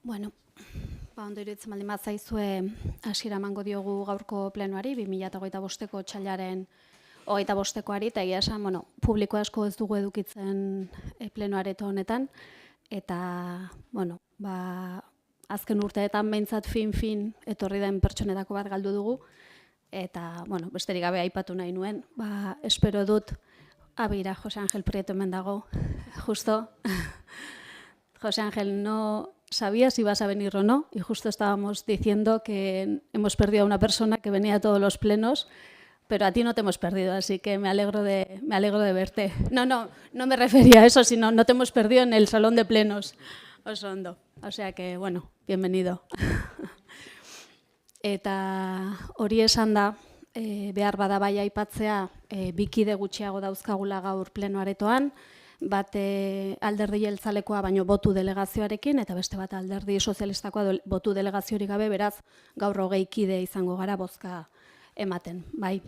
Bueno, ondo iruditzen baldin bazaizue hasiera emango diogu gaurko plenoari, 2025ko otsailaren 25koari, eta egia esan, publiko asko ez dugu edukitzen plenoareto honetan, eta, azken urteetan behintzat fin etorri den pertsonetako bat galdu dugu, eta, besterik gabe aipatu nahi nuen, espero dut, abira, Jose Angel Prieto hemen dago, justo. José Ángel, no sabía si ibas a venir o no, y justo estábamos diciendo que hemos perdido a una persona que venía a todos los plenos, pero a ti no te hemos perdido, así que me alegro de verte. No me refería a eso, sino no te hemos perdido en el salón de plenos, oso ondo. O sea que, bienvenido. Eta hori esan da, behar bada bai aipatzea, bikide gutxiago dauzkagula gaur plenoaretoan, bat alderdi jeltzalekoa baino botu delegazioarekin, eta beste bat alderdi sozialistakoa botu delegaziorik gabe, beraz gaur 20 kide izango gara bozka ematen, bai.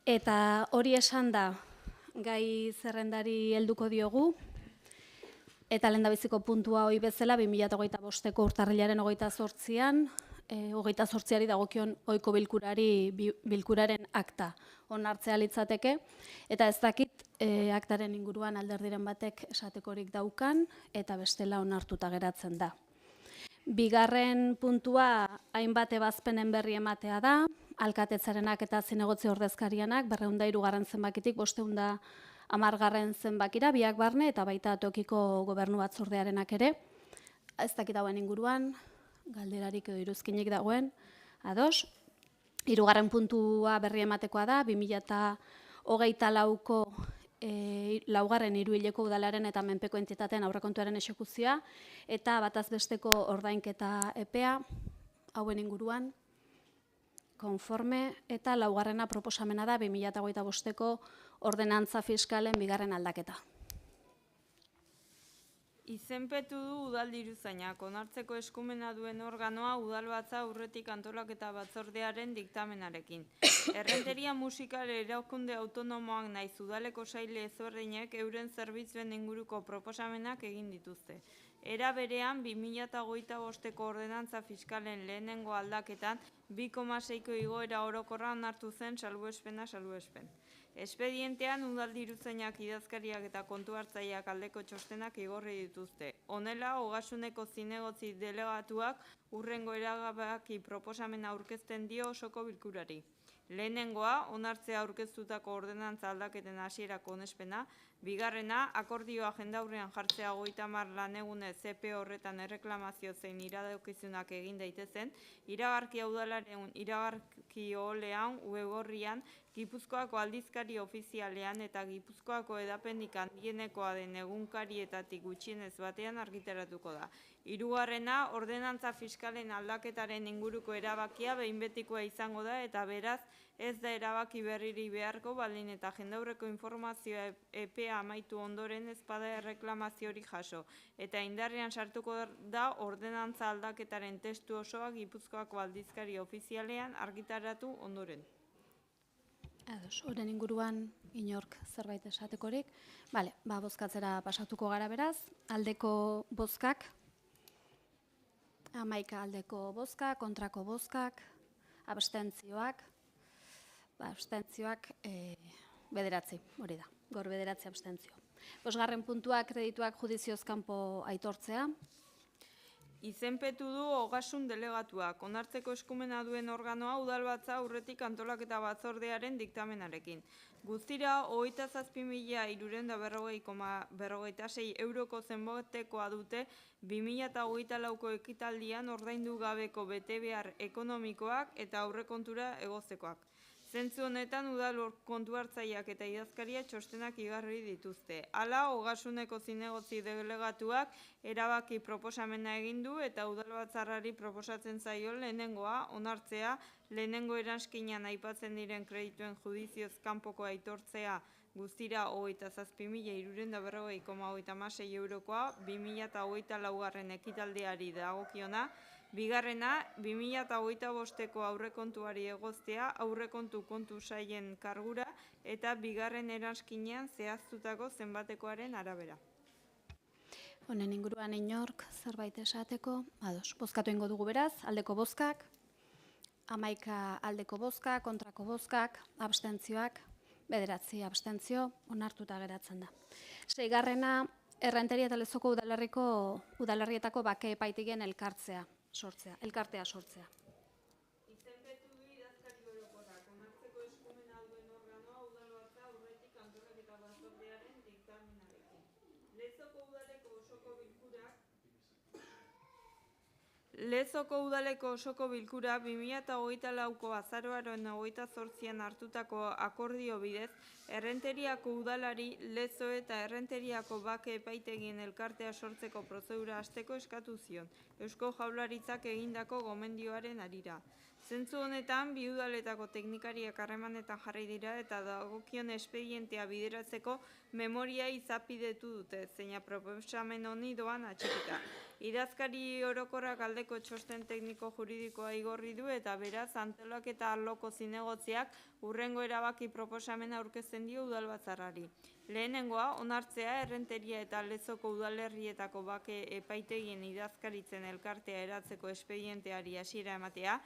Eta hori esan da, gai zerrendari helduko diogu, eta lehendabiziko puntua hori bezala, 2025ko urtarrilaren 28an, 28ari dagokion ohiko bilkuraren akta onartzea litzateke, eta ez dakit aktaren inguruan alderdiren batek esatekorik daukan, eta bestela onartuta geratzen da. Bigarren puntua hainbat ebazpenen berri ematea da, alkatetzarenak eta zinegotzi ordezkarianak 203. zenbakitik 510. zenbakira, biak barne eta baita tokiko gobernu batzordearenak ere. Ez dakit hauen inguruan, galderarik edo iruzkinik dagoen, ados. Hirugarren puntua berri ematekoa da, 2024ko laugarren hiruhileko udalaren eta menpeko entitateen aurrekontuaren exekuzioa, eta bataz besteko ordainketa epea, hauen inguruan, konforme, eta laugarrena proposamena da 2025ko ordenantza fiskalen bigarren aldaketa. Izenpetu du udaldiruzainak, onartzeko eskumena duen organoa udalbatza aurretik antolaketa batzordearen diktamenarekin. Errenteria musikal erakunde autonomoak naiz udaleko saile ezberdinek euren zerbitzuen inguruko proposamenak egin dituzte. Era berean, 2025ko ordenantza fiskalen lehenengo aldaketan 2,6ko igoera orokorra onartu zen salbuespena. Espedientean udaldiruzainak idazkariak eta kontu hartzaileak aldeko txostenak igorri dituzte. Honela, Ogasuneko zinegotzi delegatuak hurrengo erabaki proposamena aurkezten dio osoko bilkurari. Lehenengoa, onartzea aurkeztutako ordenantza aldaketen hasierako onespena, bigarrena, akordioa jendaurrean jartzea 30 lanegune CP horretan erreklamazio zein iradokizunak egin daitezen, iragarkia udalaren iragarki oholean, web-orrian, Gipuzkoako aldizkari ofizialean eta Gipuzkoako edapenik handienekoa den egunkarietatik gutxienez batean argitaratuko da. Hirugarrena, ordenantza fiskalen aldaketaren inguruko erabakia behin betikoa izango da eta beraz ez da erabaki berriri beharko baldin eta jendaurreko informazioa epea amaitu ondoren ez bada erreklamaziorik jaso. Eta indarrean sartuko da ordenantza aldaketaren testu osoa Gipuzkoako aldizkari ofizialean argitaratu ondoren. Ados, horren inguruan inork zerbait esatekorik. Bozkatzera pasatuko gara beraz, aldeko bozkak, 11 aldeko bozkak, kontrako bozkak, abstentzioak, abstentzioak 9, hori da, gaur 9 abstentzio. Bosgarren puntua kredituak judizioz kanpo aitortzea. Izenpetu du Ogasun delegatuak, onartzeko eskumena duen organoa udalbatza aurretik antolaketa batzordearen diktamenarekin. Guztira, 27.346,46 euroko zenbatekoa dute 2024ko ekitaldian ordaindu gabeko betebehar ekonomikoak eta aurrekontura egoztekoak. Zentzu honetan udal kontu hartzaileak eta idazkaria txostenak igarri dituzte. Hala, Ogasuneko zinegotzi delegatuak erabaki proposamena egin du eta udalbatzarrari proposatzen zaio lehenengoa onartzea, lehenengo eranskinean aipatzen diren kredituen judizioz kanpoko aitortzea guztira 27.346,56 eurokoa 2024 ekitaldiari dagokiona. Bigarrena, 2025ko aurrekontuari egoztea aurrekontu kontu sailen kargura eta bigarren eranskinean zehaztutako zenbatekoaren arabera. Honen inguruan inork zerbait esateko, ados, bozkatu ingo dugu beraz, aldeko bozkak, 11 aldeko bozkak, kontrako bozkak, abstentzioak, 9 abstentzio, onartuta geratzen da. 6. Errenteria eta Lezoko udalerrietako bake epaitegien elkartea sortzea. Izenpetu du idazkari orokorrak, onartzeko eskumena duen organoa udalbatza aurretik antolaketa batzordearen diktamenarekin. Lezoko udaleko osoko bilkura 2024ko azaroaren 28an hartutako akordio bidez, Errenteriako udalari Lezo eta Errenteriako bake epaitegien elkartea sortzeko prozedura hasteko eskatu zion, Eusko Jaurlaritzak egindako gomendioaren harira. Zentzu honetan, bi udaletako teknikariak harremanetan jarri dira eta dagokion espedientea bideratzeko memoria izapidetu dute, zeina proposamen honi doan atxikita. Idazkari orokorrak aldeko txosten tekniko juridikoa igorri du eta beraz antolaketa arloko zinegotziak hurrengo erabaki proposamena aurkezten dio udalbatzarrari. Lehenengoa, onartzea Errenteria eta Lezoko udalerrietako bake epaitegien idazkaritzen elkartea eratzeko espedienteari hasiera ematea.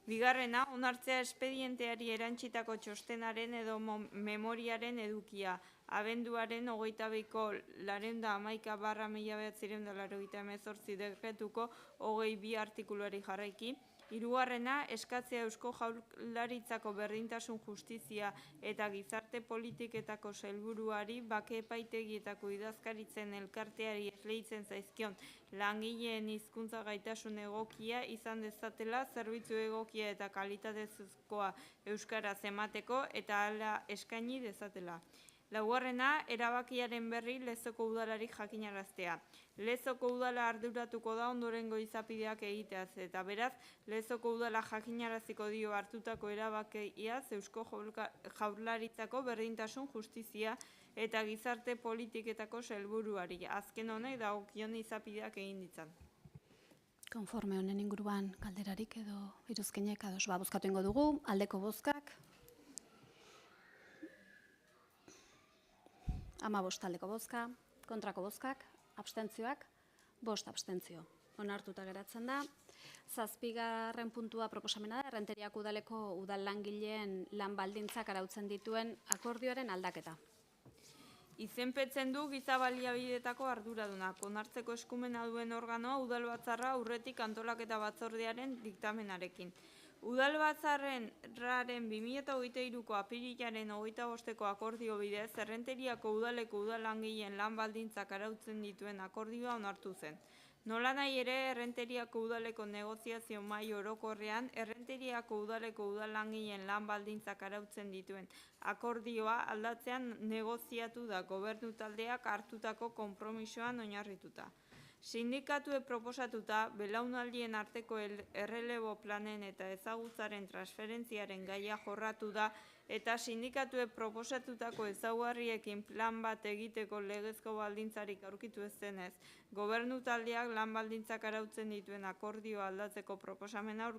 Bigarrena, onartzea espedienteari erantsitako txostenaren edo memoriaren edukia, abenduaren 22ko 211/1988 dekretuko 22 artikuluari jarraiki. Hirugarrena, eskatzea Eusko Jaurlaritzako berdintasun justizia eta gizarte politiketako sailburuari bake epaitegietako idazkaritzen elkarteari esleitzen zaizkion langileen hizkuntza gaitasun egokia izan dezatela zerbitzu egokia eta kalitatezkoa euskaraz emateko eta hala eskaini dezatela. Laugarrena, erabakiaren berri Lezoko udalari jakinaraztea. Lezoko udala arduratuko da ondorengo izapideak egiteaz eta beraz, Lezoko udala jakinaraziko dio hartutako erabakiaz Eusko Jaurlaritzako berdintasun justizia eta gizarte politiketako sailburuari. Azken honek dagokion izapideak egin ditzan. Konforme honen inguruan galderarik edo iruzkinek ados, bozkatu ingo dugu, aldeko bozkak, 15 aldeko bozka, kontrako bozkak, abstentzioak, 5 abstentzio. Onartuta geratzen da. 7. puntua proposamena da, Errenteriako udaleko udal langileen lan baldintzak arautzen dituen akordioaren aldaketa. Izenpetzen du giza baliabideetako arduradunak, onartzeko eskumena duen organoa udalbatzarra aurretik antolaketa batzordearen diktamenarekin. Udalbatzarraren 2023ko apirilaren 25ko akordio bidez, Errenteriako udaleko udal langileen lan baldintzak arautzen dituen akordioa onartu zen. Nolanahi ere, Errenteriako udaleko negoziazio mahai orokorrean, Errenteriako udaleko udal langileen lan baldintzak arautzen dituen akordioa aldatzean negoziatu da gobernu taldeak hartutako konpromisoan oinarrituta. Sindikatuek proposatuta, belaunaldien arteko errelebo planen eta ezagutzaren transferentziaren gaia jorratu da eta sindikatuek proposatutako ezaugarriekin plan bat egiteko legezko baldintzarik aurkitu ez denez, gobernu taldeak lan baldintzak arautzen dituen akordioa aldatzeko proposamena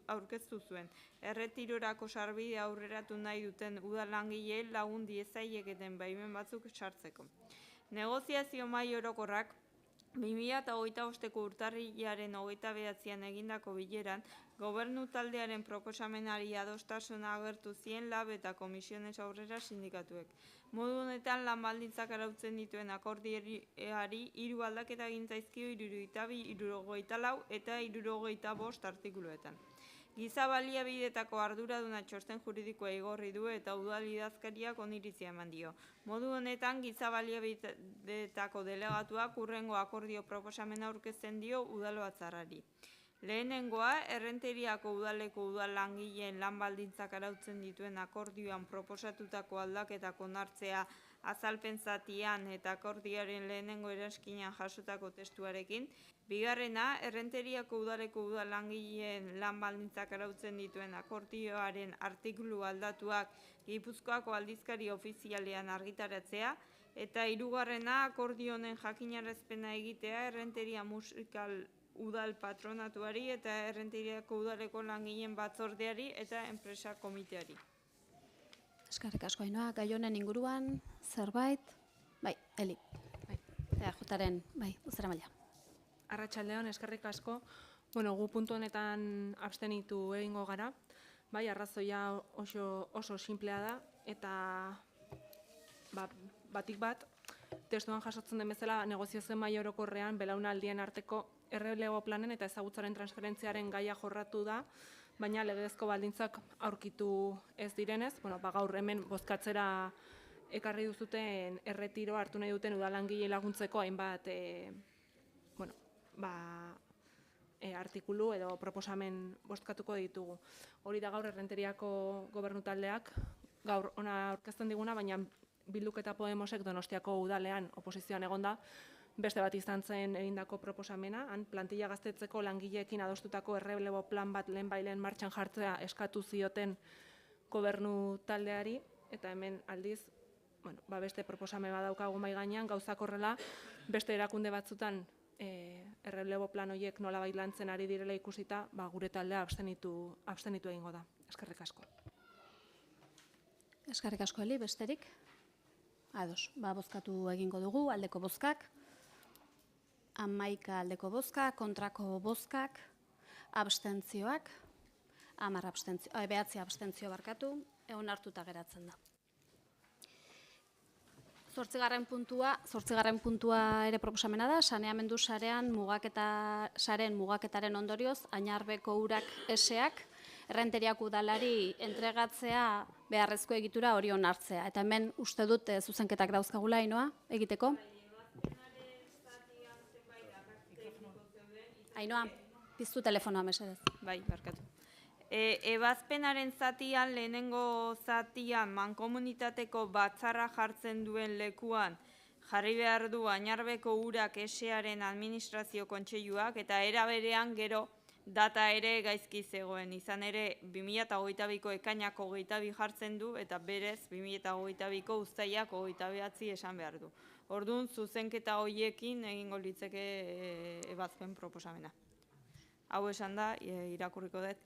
aurkeztu zuen. Erretirorako sarbidea aurreratu nahi duten udal langileei lagun diezaieketen baimen batzuk sartzeko. Negoziazio mahai orokorrak 2025ko urtarrilaren 29an egindako bileran, gobernu taldearen proposamenari adostasuna agertu zien LAB eta komisiones aurrera sindikatuek. Modu honetan lan baldintzak arautzen dituen akordioari 3 aldaketa egin zaizkio 72, 74 eta 75 artikuluetan. Giza baliabideetako arduraduna txosten juridikoa igorri du eta udal idazkariak oniritzia eman dio. Modu honetan, giza baliabideetako delegatuak hurrengo akordio proposamena aurkezten dio udalbatzarrari. Lehenengoa, Errenteriako udaleko udal langileen lan baldintzak arautzen dituen akordioan proposatutako aldaketak onartzea azalpen zatian eta akordioaren lehenengo eranskinean jasotako testuarekin. Bigarrena, Errenteriako udaleko udal langileen lan baldintzak arautzen dituen akordioaren artikulu aldatuak Gipuzkoako aldizkari ofizialean argitaratzea. Eta hirugarrena, akordio honen jakinarazpena egitea Errenteria musikal udal patronatuari eta Errenteriako udaleko langileen batzordeari eta enpresa komiteari. Eskerrik asko, Ainhoa, gai honen inguruan zerbait? Bai, Eli. Bai, eajren, bai, bozeramailea. Arratsaldeon, eskerrik asko. Gu puntu honetan abstenitu egingo gara. Bai, arrazoia oso sinplea da, eta batik bat, testuan jasotzen den bezala negoziazio mahai orokorrean belaunaldien arteko errelebo planen eta ezagutzaren transferentziaren gaia jorratu da, baina legezko baldintzak aurkitu ez direnez, gaur hemen bozkatzera ekarri duzuten erretiro hartu nahi duten udalangile laguntzeko hainbat artikulu edo proposamen bozkatuko ditugu. Hori da gaur Errenteriako gobernu taldeak gaur ona aurkezten diguna, baina Bilduk eta Podemosek Donostiako udalean oposizioan egonda, beste bat izan zen egindako proposamena, han plantilla gaztetzeko langileekin adostutako errelebo plan bat lehenbailen martxan jartzea eskatu zioten gobernu taldeari, eta hemen aldiz, beste proposamen bat daukagu mahai gainean, gauzak horrela, beste erakunde batzutan errelebo plan horiek nolabait lantzen ari direla ikusita, gure taldea abstenitu egingo da. Eskerrik asko. Eskerrik asko, Eli, besterik? Ados, bozkatu egingo dugu, aldeko bozkak, 11 aldeko bozkak, kontrako bozkak, abstentzioak, 9 abstentzio barkatu, onartuta geratzen da. 8. puntua ere proposamena da, saneamendu sarean mugaketaren ondorioz, Añarbeko urak eseak, Errenteriak udalari entregatzea beharrezko egitura hori onartzea. Eta hemen uste dut zuzenketak dauzkagula, Ainoa, egiteko? Ainoa, piztu telefonoa, mesedez. Bai, barkatu. Ebazpenaren zatian, lehenengo zatian, mankomunitateko batzarra jartzen duen lekuan, jarri behar du Añarbeko urak esearen administrazio kontseiluak, eta era berean gero data ere gaizki zegoen. Izan ere, 2022ko ekainak 22 jartzen du, eta berez 2022ko uztailak 29 esan behar du. Orduan, zuzenketa horiekin egingo litzeke ebazpen proposamena. Hau esan da, irakurriko dut.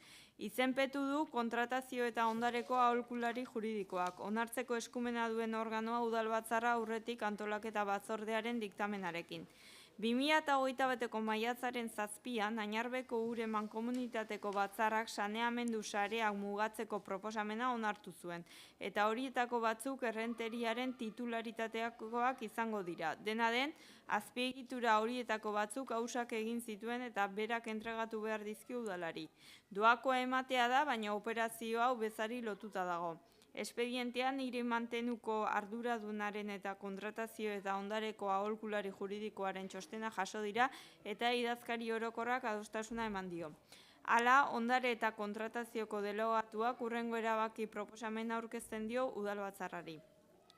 Izenpetu du kontratazio eta ondareko aholkulari juridikoak. Onartzeko eskumena duen organoa udalbatzarra aurretik antolaketa batzordearen diktamenarekin. 2021ko maiatzaren 7an, Añarbeko ure mankomunitateko batzarrak saneamendu sareak mugatzeko proposamena onartu zuen, eta horietako batzuk errenteriaren titularitateakoak izango dira. Dena den, azpiegitura horietako batzuk hausak egin zituen eta berak entregatu behar dizkio udalari. Doakoa ematea da, baina operazio hau bezari lotuta dago. Espedientean hiri mantenuko arduradunaren eta kontratazio eta ondareko aholkulari juridikoaren txostena jaso dira eta idazkari orokorrak adostasuna eman dio. Hala, ondare eta kontratazioko delegatuak hurrengo erabaki proposamena aurkezten dio udalbatzarrari.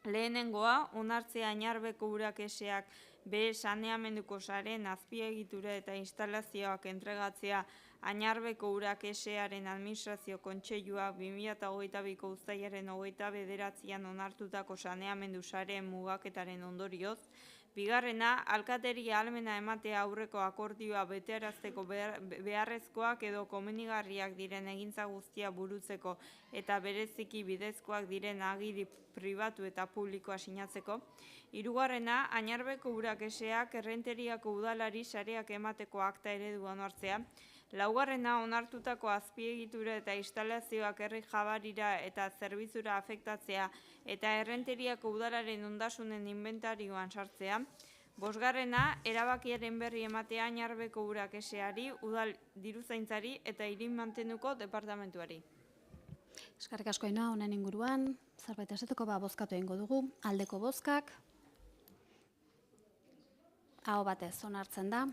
Lehenengoa, onartzea Añarbeko urak eseak bere saneamenduko saren azpiegitura eta instalazioak entregatzea Añarbeko urak esearen administrazio kontseiluak 2022ko uztailaren 29an onartutako saneamendu sareen mugaketaren ondorioz. Bigarrena, alkateria ahalmena ematea aurreko akordioa betearazteko beharrezkoak edo komenigarriak diren egintza guztia burutzeko eta bereziki bidezkoak diren agiri pribatu eta publikoa sinatzeko. Hirugarrena, Añarbeko urak eseak Errenteriako udalari sareak emateko akta eredua onartzea. Laugarrena, onartutako azpiegitura eta instalazioak herri jabarira eta zerbitzura afektatzea eta Errenteriako udalaren ondasunen inventarioan sartzea. Bosgarrena, erabakiaren berri ematea Añarbeko urak eseari, udal diruzaintzari eta hiri mantenuko departamentuari. Eskerrik asko, Ainoa, honen inguruan, zerbait esateko bozkatu egingo dugu, aldeko bozkak, aho batez onartzen da.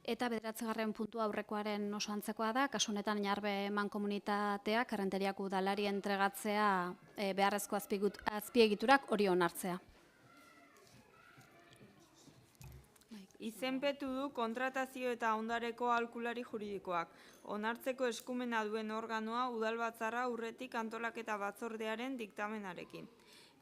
Eta 9. puntua aurrekoaren oso antzekoa da, kasu honetan Añarbe mankomunitateak Errenteriako udalari entregatzea beharrezko azpiegiturak hori onartzea. Izenpetu du kontratazio eta ondareko aholkulari juridikoak. Onartzeko eskumena duen organoa udalbatzarra aurretik antolaketa batzordearen diktamenarekin.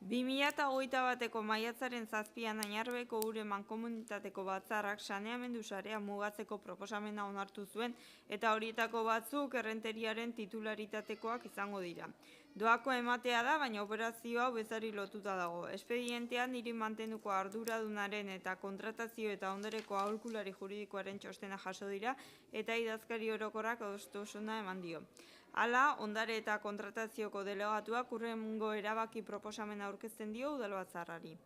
2021ko maiatzaren 7an Añarbeko Ure Mankomunitateko batzarrak saneamendu sarea mugatzeko proposamena onartu zuen eta horietako batzuk errenteriaren titularitateko izango dira. Doako ematea da, baina operazioa hau bezari lotuta dago. Espedientean hiri mantenuko arduradunaren eta kontratazio eta ondareko aholkulari juridikoaren txostena jaso dira eta idazkari orokorrak adostasuna eman dio. Hala, ondare eta kontratazioko delegatuak hurrengo erabaki proposamena aurkezten dio udalbatzarrari.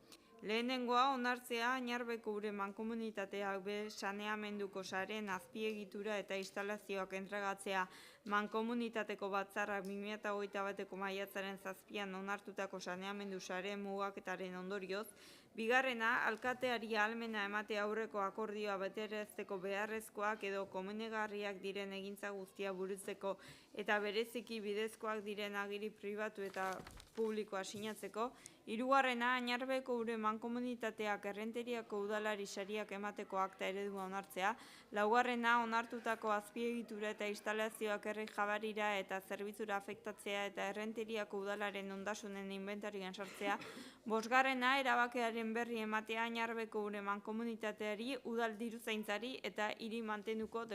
Lehenengoa onartzea Añarbeko Ure Mankomunitateak saneamenduko sareen azpiegitura eta instalazioak entregatzea Mankomunitateko batzarrak 2021ko maiatzaren 7an onartutako saneamendu sareen mugaketaren ondorioz. Bigarrena, alkateari ahalmena emate aurreko akordioa betearazteko beharrezkoak edo komunegarriak diren egintza guztia burutzeko eta bereziki bidezkoak diren agiri pribatu eta publikoa sinatzeko. Hirugarrena, Añarbeko Ure Mankomunitateak errenteriako udalari sariak emateko akta eredua onartzea. Laugarrena, onartutako azpiegitura eta instalazioak herri jabarira eta zerbitzura afektatzea eta errenteriako udalaren ondasunen inventarioan sartzea. Bosgarrena, erabakearen berri ematea Añarbeko Ure Mankomunitateari, udal diruzaintzari eta hiri mantenuko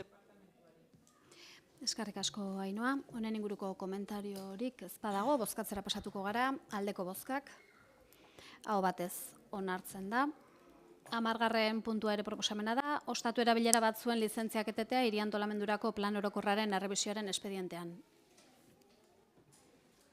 Eskerrik asko, Ainhoa. Honen inguruko komentariorik ez badago, bozkatzera pasatuko gara, aldeko bozkak. Aho batez onartzen da. 10. puntua ere proposamena da, ostatu erabilera batzuen lizentziak etetea hiri antolamendurako plan orokorraren errebisioaren espedientean.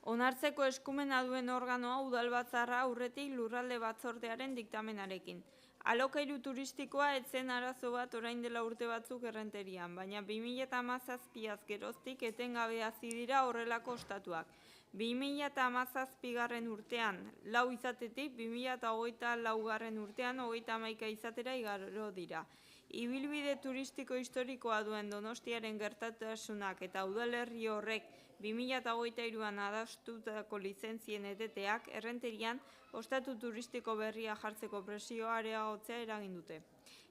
Onartzeko eskumena duen organoa udalbatzarra aurretik lurralde batzordearen diktamenarekin. Alokairu turistikoa etzen arazo bat orain dela urte batzuk errenterian, baina 2017az geroztik etengabe hasi dira horrelako ostatuak. 2017 urtean 4 izatetik 2024 urtean 31 izatera igaro dira. Ibilbide turistiko historikoa duen Donostiaren gertatasunak eta udalerri horrek 2023an adostutako lizentzien eteteak errenterian ostatu turistiko berria jartzeko presioa areagotzea eragin dute.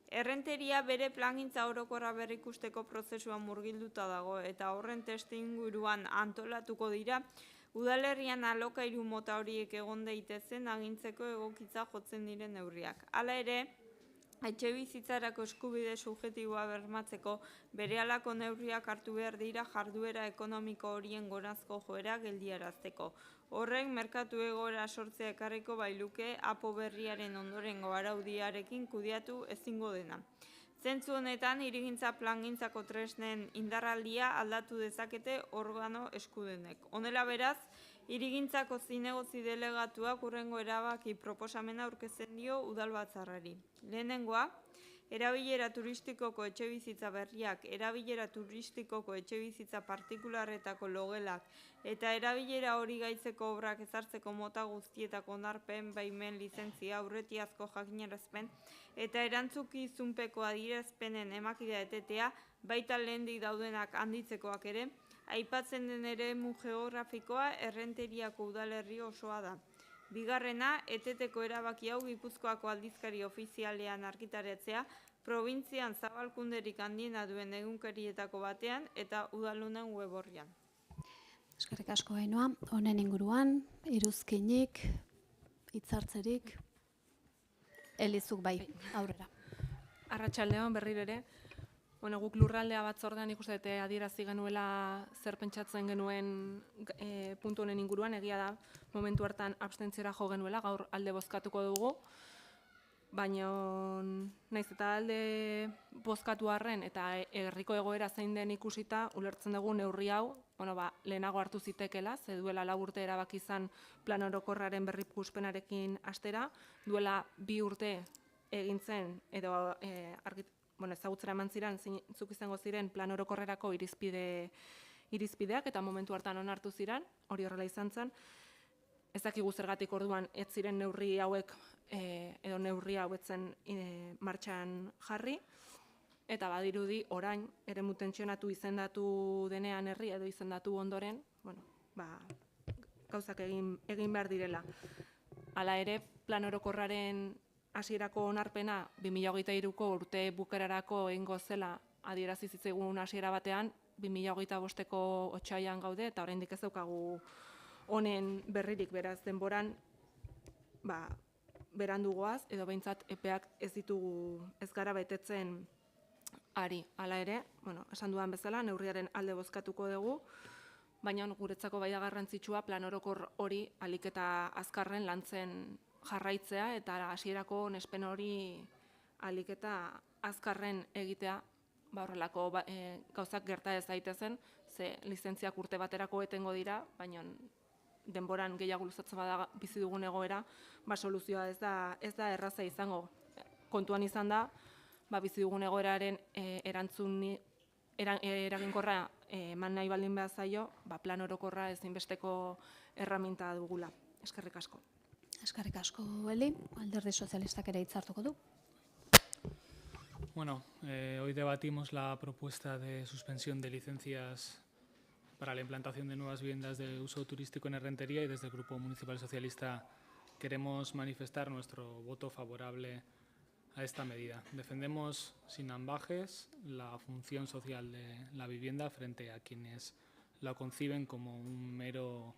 Errenteria bere plangintza orokorra berrikusteko prozesua murgilduta dago eta horren testuinguruan antolatuko dira udalerrian alokairu mota horiek egon daitezen agintzeko egokitza jotzen diren neurriak. Hala ere, etxebizitzarako eskubide subjektiboa bermatzeko berehalako neurriak hartu behar dira jarduera ekonomiko horien gorazko joera geldiarazteko. Horrek merkatu egoera sortzea ekarriko bailuke apo berriaren ondorengo araudiarekin kudeatu ezingo dena. Zentzu honetan, hirigintza plangintzako tresnen indarraldia aldatu dezakete organo eskudenek. Honela beraz, hirigintzako zinegotzi delegatuak hurrengo erabaki proposamena aurkezten dio udalbatzarrari. Lehenengoa, erabilera turistikoko etxebizitza berriak, erabilera turistikoko etxebizitza partikularretako logelak eta erabilera hori gaitzeko obrak ezartzeko mota guztietako onarpen, baimen, lizentzia, aurretiazko jakinarazpen eta erantzukizunpeko adierazpenen emakidea etetea, baita lehendik daudenak handitzekoak ere, aipatzen den eremu geografikoa errenteriako udalerri osoa da. Bigarrena, eteteko erabaki hau Gipuzkoako aldizkari ofizialean argitaratzea, probintzian zabalkunderik handiena duen egunkarietako batean eta udalunen web orrian. Eskerrik asko, Ainhoa. Honen inguruan, iruzkinik, hitzartzerik, Elizuk bai, aurrera. Arratsaldeon berriro ere. Guk lurraldea batzordean ikuste dute adierazi genuela zer pentsatzen genuen puntu honen inguruan, egia da momentu hartan abstentziora jo genuela, gaur alde bozkatuko dugu, baina naiz eta alde bozkatu arren eta herriko egoera zein den ikusita, ulertzen dugu neurri hau, lehenago hartu zitekeela, ze duela 4 urte erabaki izan plan orokorraren berrikuspenarekin hastera, duela 2 urte egin zen edo ezagutzera eman ziren, zeintzuk izango ziren plan orokorrerako irizpideak eta momentu hartan onartu ziren, hori horrela izan zen. Ez dakigu zergatik orduan ez ziren neurri hauek edo neurri hauetzen martxan jarri, eta badirudi orain eremu tentsionatu izendatu denean herri edo izendatu ondoren, gauzak egin behar direla. Hala ere, plan orokorraren hasierako onarpena 2023ko urte bukerarako egingo zela adierazi zitzaigun hasiera batean, 2025ko otsailean gaude eta oraindik ez daukagu honen berririk, beraz denboran berandugoaz, edo behintzat epeak ez gara betetzen ari. Hala ere, esan dudan bezala, neurriaren alde bozkatuko dugu, baina guretzako bai da garrantzitsua plan orokor hori ahalik eta azkarren lantzen jarraitzea eta hasierako onespen hori ahalik eta azkarren egitea, horrelako gauzak gerta ez daitezen, ze lizentziak urte baterako etengo dira, baina denboran gehiago luzatzen bada bizi dugun egoera, soluzioa ez da erraza izango. Kontuan izan da, bizi dugun egoeraren eraginkorra eman nahi baldin behar zaio, plan orokorra ezinbesteko erraminta dugula. Eskerrik asko. Eskerrik asko, Eli. Alderdi Sozialistak ere hitza hartuko du. Bueno, hoy debatimos la propuesta de suspensión de licencias para la implantación de nuevas viviendas de uso turístico en Errentería y desde el Grupo Municipal Socialista queremos manifestar nuestro voto favorable a esta medida. Defendemos sin ambages la función social de la vivienda frente a quienes la conciben como un mero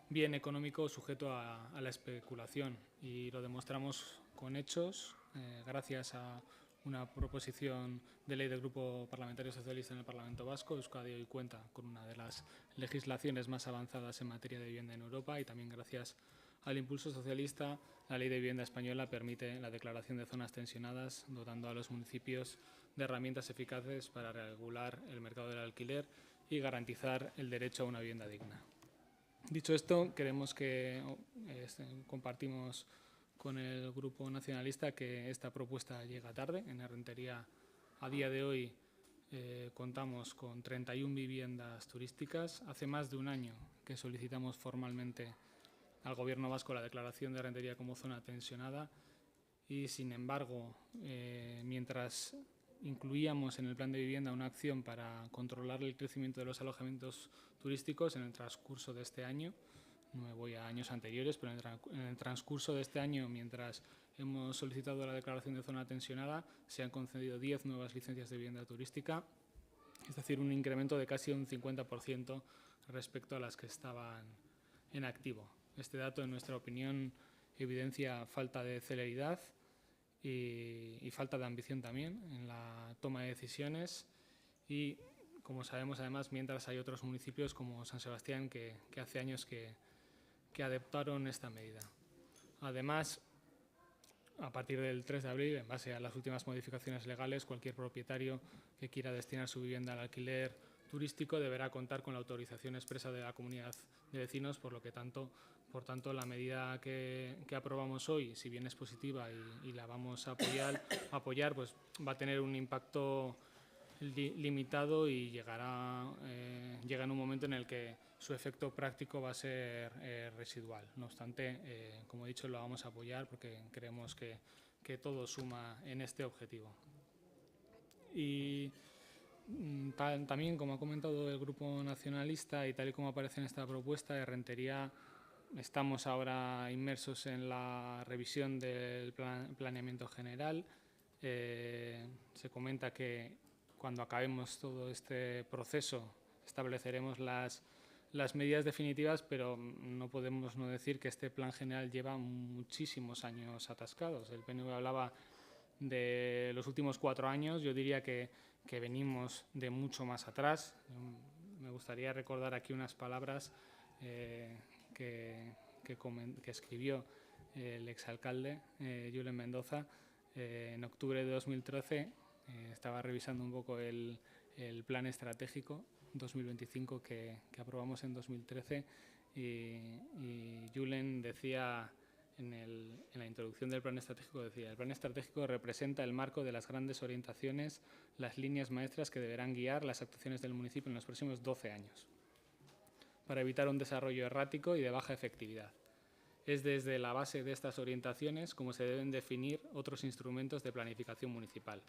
bien económico sujeto a la especulación, y lo demostramos con hechos gracias a una proposición de ley del Grupo Parlamentario Socialista en el Parlamento Vasco. Euskadi hoy cuenta con una de las legislaciones más avanzadas en materia de vivienda en Europa, y también gracias al impulso socialista, la Ley de Vivienda Española permite la declaración de zonas tensionadas, dotando a los municipios de herramientas eficaces para regular el mercado del alquiler y garantizar el derecho a una vivienda digna. Dicho esto, compartimos con el Grupo Nacionalista que esta propuesta llega tarde. En Errentería, a día de hoy, contamos con 31 viviendas turísticas. Hace más de un año que solicitamos formalmente al Gobierno vasco la declaración de Errentería como zona tensionada, y sin embargo, mientras incluíamos en el plan de vivienda una acción para controlar el crecimiento de los alojamientos turísticos en el transcurso de este año, no me voy a años anteriores, pero en el transcurso de este año, mientras hemos solicitado la declaración de zona tensionada, se han concedido 10 nuevas licencias de vivienda turística, es decir, un incremento de casi un 50% respecto a las que estaban en activo. Este dato, en nuestra opinión, evidencia falta de celeridad y falta de ambición también en la toma de decisiones, y, como sabemos, además, mientras hay otros municipios como San Sebastián que hace años que adoptaron esta medida. Además, a partir del 3 de abril, en base a las últimas modificaciones legales, cualquier propietario que quiera destinar su vivienda al alquiler turístico deberá contar con la autorización expresa de la comunidad de vecinos, por tanto, la medida que aprobamos hoy, si bien es positiva y la vamos a apoyar, pues va a tener un impacto limitado y llega en un momento en el que su efecto práctico va a ser residual. No obstante, como he dicho, lo vamos a apoyar porque creemos que todo suma en este objetivo. Y también, como ha comentado el Grupo Nacionalista y tal y como aparece en esta propuesta, Errentería, estamos ahora inmersos en la revisión del planeamiento general. Se comenta que cuando acabemos todo este proceso estableceremos las medidas definitivas, pero no podemos no decir que este plan general lleva muchísimos años atascados. El PNV hablaba de los últimos 4 años, yo diría que venimos de mucho más atrás. Me gustaría recordar aquí unas palabras que escribió el exalcalde Julen Mendoza en octubre de 2013. Estaba revisando un poco el plan estratégico 2025 que aprobamos en 2013, y Julen decía en la introducción del plan estratégico, el plan estratégico representa el marco de las grandes orientaciones, las líneas maestras que deberán guiar las actuaciones del municipio en los próximos 12 años, para evitar un desarrollo errático y de baja efectividad. Es desde la base de estas orientaciones como se deben definir otros instrumentos de planificación municipal.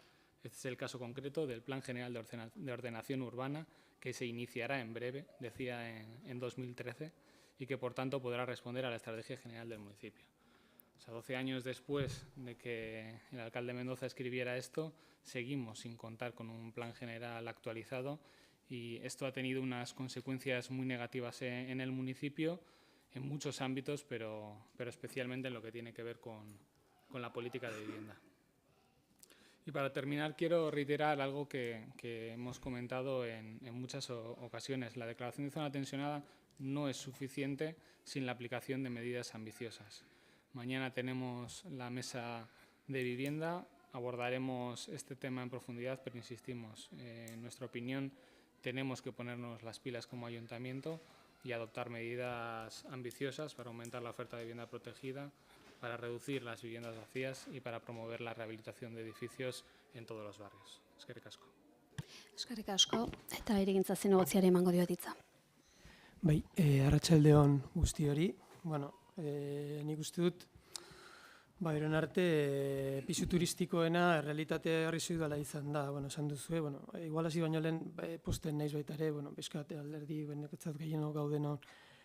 Este es el caso concreto del Plan General de Ordenación Urbana, que se iniciará en breve, decía en 2013, y que por tanto podrá responder a la estrategia general del municipio. O sea, 12 años después de que el alcalde Mendoza escribiera esto, seguimos sin contar con un plan general actualizado, y esto ha tenido unas consecuencias muy negativas en el municipio, en muchos ámbitos, pero especialmente en lo que tiene que ver con la política de vivienda. Y para terminar, quiero reiterar algo que hemos comentado en muchas ocasiones. La declaración de zona tensionada no es suficiente sin la aplicación de medidas ambiciosas. Mañana tenemos la mesa de vivienda, abordaremos este tema en profundidad, pero insistimos, en nuestra opinión tenemos que ponernos las pilas como ayuntamiento y adoptar medidas ambiciosas para aumentar la oferta de vivienda protegida, para reducir las viviendas vacías y para promover la rehabilitación de edificios en todos los barrios. Eskerrik asko. Eskerrik asko, eta hirigintza zinegotziari emango dio hitza. Bai, arratsaldeon guztiori. Bueno, nik uste dut, orain arte, pisu turistikoena errealitate residuala izan da. Bueno, esan duzue, igual hasi baino lehen posten naiz baita ere, pixkat alderdi beneketzat gehiago gaudeno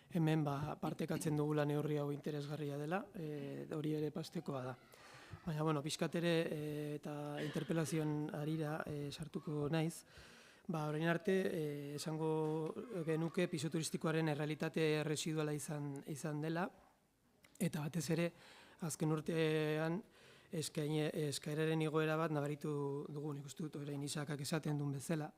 hemen partekatzen dugula neurri hau interesgarria dela, hori ere pastekoa da. Baina, pixkat ere eta interpelazioan harira sartuko naiz, orain arte esango genuke pisu turistikoaren errealitate residuala izan dela, eta batez ere azken urtean eskaeraren igoera bat nabaritu dugu, nik uste dut orain Isakak esaten duen bezala.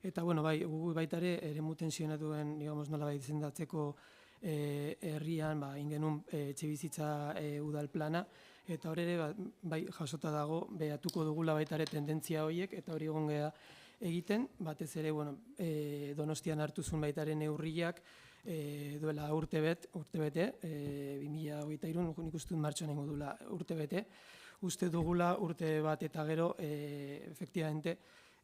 Eta, gu baita ere, eremu tensionatuen, nolabait izendatzeko herrian ingenun etxebizitza udal plana, eta hor ere, jasota dago, behatuko dugula baita ere tendentzia horiek, eta hori egon geha egiten, batez ere, Donostian hartuzun baita ere neurriak, duela urtebete, 2023, nik uste dut martxoan nengo duela urtebete, uste dugula urte bat eta gero, efektibamente,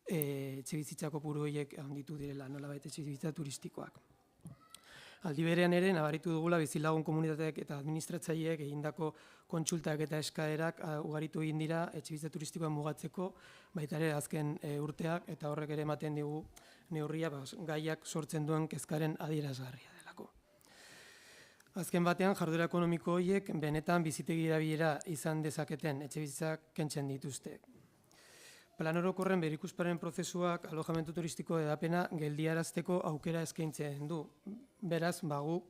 etxebizitza kopuru horiek handitu direla, nolabait etxebizitza turistikoak. Aldi berean ere, nabaritu dugula bizilagun komunitateak eta administratzaileek egindako kontsultak eta eskaerak ugaritu egin dira etxebizitza turistikoa mugatzeko, baita ere azken urteak, eta horrek ere ematen digu neurria gaiak sortzen duen kezkaren adierazgarria delako. Azken batean, jarduera ekonomiko horiek benetan bizitegi erabilera izan dezaketen etxebizitzak kentzen dituzte. Plan orokorren berrikusparen prozesuak alojamendu turistiko edapena geldiarazteko aukera eskaintzen du. Beraz, gu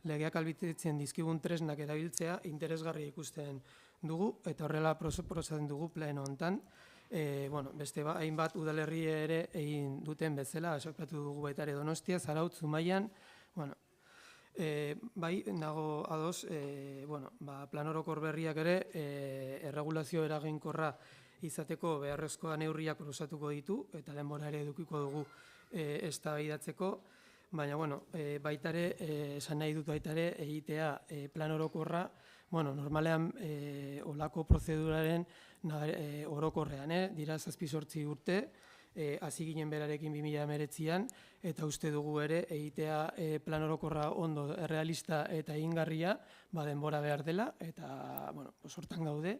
legeak albitzen dizkigun tresnak erabiltzea interesgarria ikusten dugu, eta horrela prozaten dugu pleno hontan. Beste hainbat udalerri ere egin duten bezala, esapatu dugu baita ere Donostia, Zarautz, Zumaian, bai, nago ados, plan orokor berriak ere erregulazio eraginkorra izateko beharrezkoa neurriak proposatuko ditu, eta denbora ere edukiko dugu eztabaidatzeko, baina, baita ere, esan nahi dut baita ere, egitea plan orokorra, normalean olako prozeduraren orokorrean, dira 7-8 urte, hasi ginen berarekin 2019an, eta uste dugu ere egitea plan orokorra ondo errealista eta egingarria, denbora behar dela, eta hortan gaude,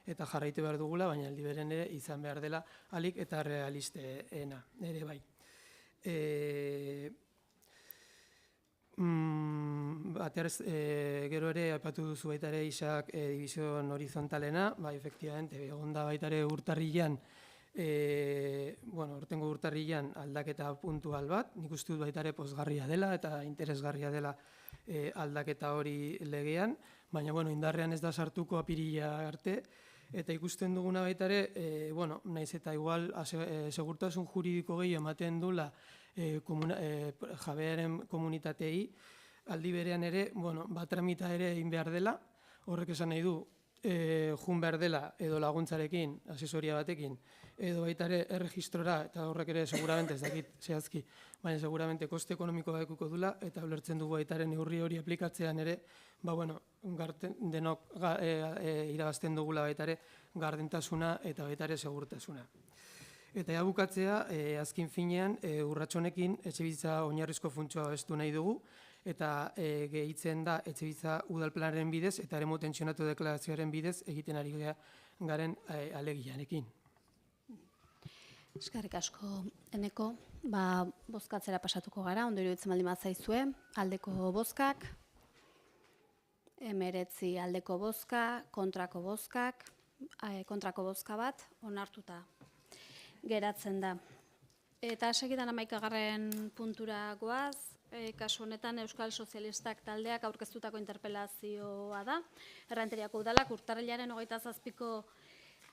eta jarraitu behar dugula, baina aldi beren ere izan behar dela alik eta realisteena, ere bai. Gero ere, aipatu duzu baita ere Isak division horizontalena, efectivamente, egon da baita ere urtarrilan, hortengo urtarrilan aldaketa puntual bat, nik uste dut baita ere pozgarria dela eta interesgarria dela aldaketa hori legean, baina indarrean ez da sartuko apirila arte, eta ikusten duguna baita ere, naiz eta igual segurtasun juridiko gehi ematen dula jabearen komunitatei, aldi berean ere, tramita ere egin behar dela, horrek esan nahi du, jun behar dela edo laguntzarekin, asesoria batekin, edo baita ere erregistrora, eta horrek ere seguramente ez dakit zehazki, baina seguramente koste ekonomiko baikuko dula, eta ulertzen dugu baita ere neurri hori aplikatzean ere, denok irabazten dugula baita ere gardentasuna eta baita ere segurtasuna. Eta bukatzea, azken finean, urratxonekin etxebizitza oinarrizko funtzioa babestu nahi dugu, eta gehitzen da etxebizitza udalplanaren bidez eta eremu tentsionatu deklarazioaren bidez egiten ari garen alegiarekin. Eskerrik asko, Eneko. Bozkatzera pasatuko gara, ondo iruditzen baldin bazaizue, aldeko bozkak, 19 aldeko bozka, kontrako bozka bat, onartuta geratzen da. Eta segidan 11. puntura goaz, kasu honetan Euskal Sozialistak taldeak aurkeztutako interpelazioa da. Errenteriako udalak urtarrilaren 27ko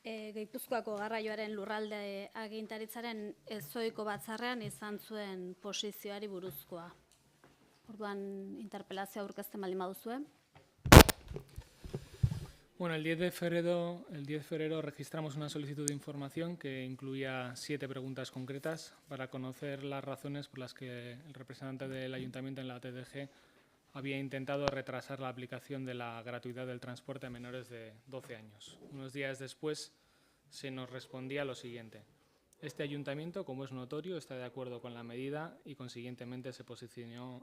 Gipuzkoako garraioaren lurralde agintaritzaren ezohiko batzarrean izan zuen posizioari buruzkoa. Orduan interpelazioa aurkezten baldin baduzue. Bueno, el 10 de febrero registramos una solicitud de información que incluía 7 preguntas concretas para conocer las razones por las que el representante del Ayuntamiento en la TDG había intentado retrasar la aplicación de la gratuidad del transporte a menores de 12 años. Unos días después se nos respondía lo siguiente. Este ayuntamiento, como es notorio, está de acuerdo con la medida y consiguientemente se posicionó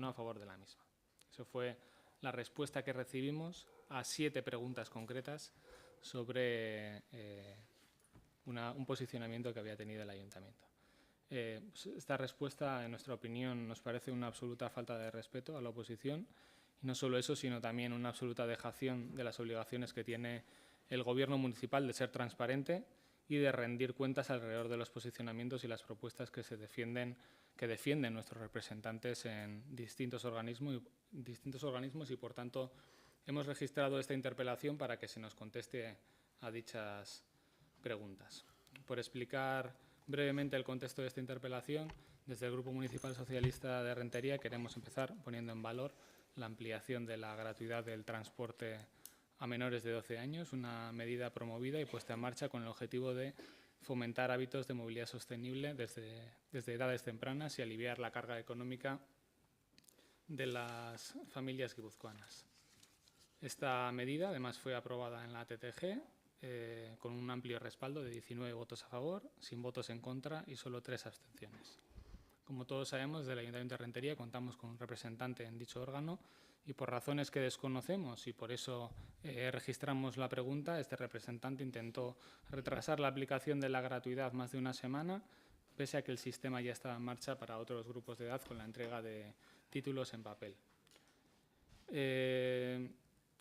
a favor de la misma. Eso fue la respuesta que recibimos a 7 preguntas concretas sobre un posicionamiento que había tenido el ayuntamiento. Esta respuesta, en nuestra opinión, nos parece una absoluta falta de respeto a la oposición. Y no solo eso, sino también una absoluta dejación de las obligaciones que tiene el Gobierno municipal de ser transparente y de rendir cuentas alrededor de los posicionamientos y las propuestas que defienden nuestros representantes en distintos organismos y, por tanto, hemos registrado esta interpelación para que se nos conteste a dichas preguntas. Por explicar brevemente el contexto de esta interpelación, desde el Grupo Municipal Socialista de Rentería queremos empezar poniendo en valor la ampliación de la gratuidad del transporte a menores de 12 años, una medida promovida y puesta en marcha con el objetivo de fomentar hábitos de movilidad sostenible desde edades tempranas y aliviar la carga económica de las familias guipuzcoanas. Esta medida, además, fue aprobada en la TTG con un amplio respaldo de 19 votos a favor, sin votos en contra y solo 3 abstenciones. Como todos sabemos, desde el Ayuntamiento de Rentería contamos con un representante en dicho órgano y por razones que desconocemos y por eso registramos la pregunta, este representante intentó retrasar la aplicación de la gratuidad más de una semana, pese a que el sistema ya estaba en marcha para otros grupos de edad con la entrega de títulos en papel.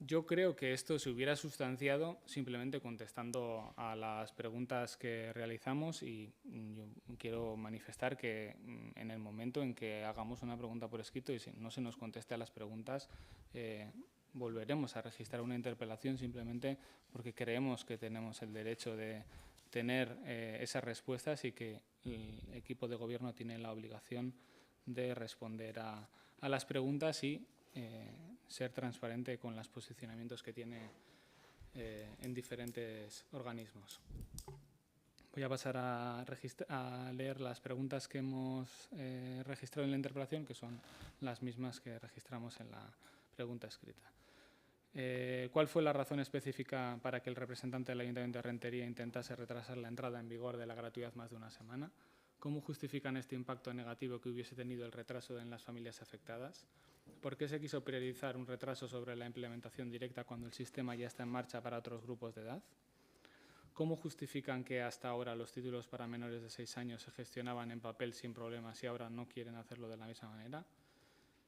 Yo creo que esto se hubiera sustanciado simplemente contestando a las preguntas que realizamos y yo quiero manifestar que en el momento en que hagamos una pregunta por escrito y si no se nos conteste a las preguntas, volveremos a registrar una interpelación simplemente porque creemos que tenemos el derecho de tener esas respuestas y que el equipo de gobierno tiene la obligación de responder a las preguntas y ser transparente con los posicionamientos que tiene en diferentes organismos. Voy a pasar a leer las preguntas que hemos registrado en la interpelación, que son las mismas que registramos en la pregunta escrita. ¿Cuál fue la razón específica para que el representante del Ayuntamiento de Rentería intentase retrasar la entrada en vigor de la gratuidad más de una semana? ¿Cómo justifican este impacto negativo que hubiese tenido el retraso en las familias afectadas? ¿Por qué se quiso priorizar un retraso sobre la implementación directa cuando el sistema ya está en marcha para otros grupos de edad? ¿Cómo justifican que hasta ahora los títulos para menores de 6 años se gestionaban en papel sin problemas y ahora no quieren hacerlo de la misma manera?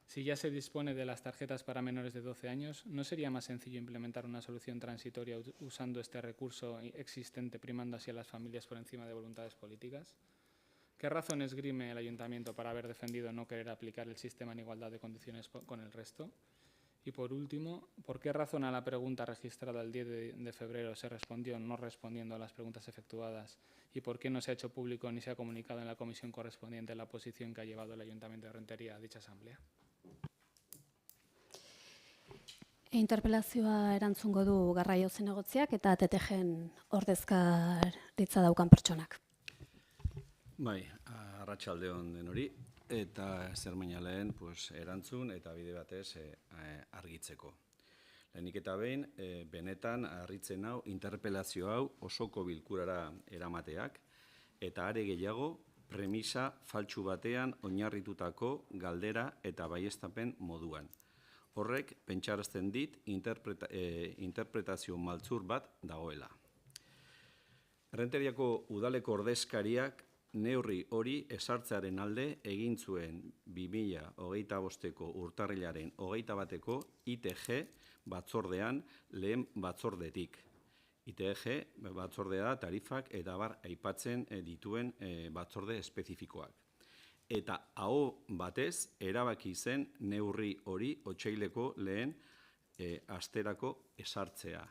Si ya se dispone de las tarjetas para menores de 12 años, ¿no sería más sencillo implementar una solución transitoria usando este recurso existente, primando así a las familias por encima de voluntades políticas? ¿Qué razón esgrime el Ayuntamiento para haber defendido no querer aplicar el sistema en igualdad de condiciones con el resto? Y por último, ¿por qué razón a la pregunta registrada el 10 de febrero se respondió no respondiendo a las preguntas efectuadas? ¿Y por qué no se ha hecho público ni se ha comunicado en la comisión correspondiente la posición que ha llevado el Ayuntamiento de Rentería a dicha asamblea? Interpelazioa erantzungo du Garraio Zinegotziak eta TTGen ordezkaritza daukan pertsonak. Bai, arratsalde on denori, eta zer baina lehen erantzun eta bide batez argitzeko. Lehenik eta behin, benetan harritzen hau, interpelazio hau osoko bilkurara eramateak, eta are gehiago premisa faltsu batean oinarritutako galdera eta baieztapen moduan. Horrek, pentsarazten dit, interpretazio maltzur bat dagoela. Renteriako udaleko ordezkariak neurri hori ezartzearen alde egin zuen 2025ko urtarrilaren 21ko ITG batzordean lehen batzordetik. ITG batzordea tarifak eta bar aipatzen dituen batzorde espezifikoak. eta aho batez erabaki zen neurri hori otsaileko lehen asterako esartzea.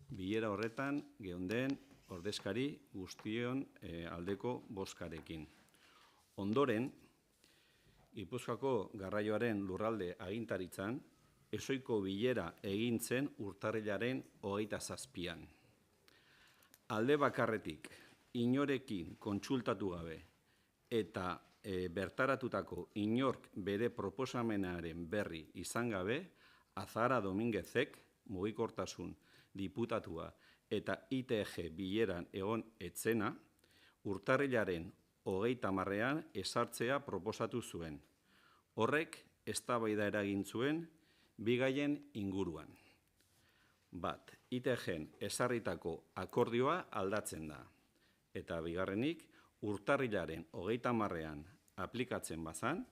Bilera horretan geunden ordezkari guztion aldeko bozkarekin. Ondoren, Gipuzkoako garraioaren lurralde agintaritzan, ezoiko bilera egin zen urtarrilaren 27an. Alde bakarretik, inorekin kontsultatu gabe eta bertaratutako inork bere proposamenaren berri izan gabe, Azahara Dominguezek, mugikortasun diputatua eta ITG bileran egon etzena, urtarrilaren 30ean esartzea proposatu zuen. Horrek eztabaida eragin zuen bi gaien inguruan. Bat, ITGen ezarritako akordioa aldatzen da. Eta bigarrenik, urtarrilaren 30ean aplikatzen bazan,